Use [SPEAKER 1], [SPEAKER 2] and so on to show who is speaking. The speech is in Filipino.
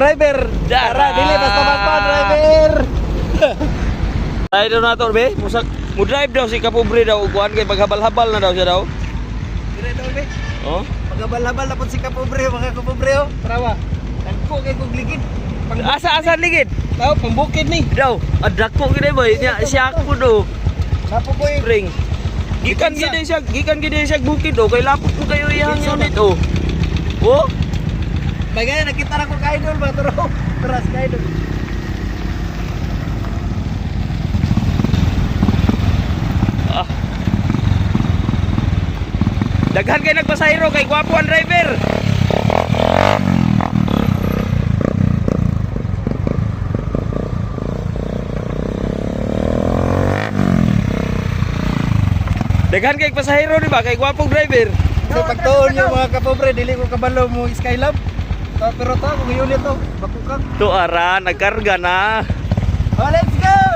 [SPEAKER 1] driver. Tara, dili basta magpa driver.
[SPEAKER 2] Ay daw na to, be. Mo drive daw si kapobre daw kuan kay maghabal-habal na daw siya daw.
[SPEAKER 1] Dire daw be.
[SPEAKER 2] Oh.
[SPEAKER 1] Magabal-habal na po si kapobre, mga kapobre oh. Trawa. Dagko kay kog ligid.
[SPEAKER 2] Asa ligid?
[SPEAKER 1] Tao pambukid ni.
[SPEAKER 2] Daw, adako gid boy. Nya siya ko do.
[SPEAKER 1] Napo ko
[SPEAKER 2] Spring. Gikan gid siya bukid do kay lapot ko kayo iyang unit oh. Oh.
[SPEAKER 1] Bagay nakita na ko ka idol ba turo. Teras ka idol.
[SPEAKER 2] Ah. Daghan kay nagpasahero kay gwapo ang driver. Daghan kay pasahero di ba kay gwapong driver.
[SPEAKER 1] So pagtuon yung mga kapobre, dili ko kabalo mo Skylab. Pero to, kung unit to, bakukak.
[SPEAKER 2] To ara nagkarga na.
[SPEAKER 1] Oh, let's go!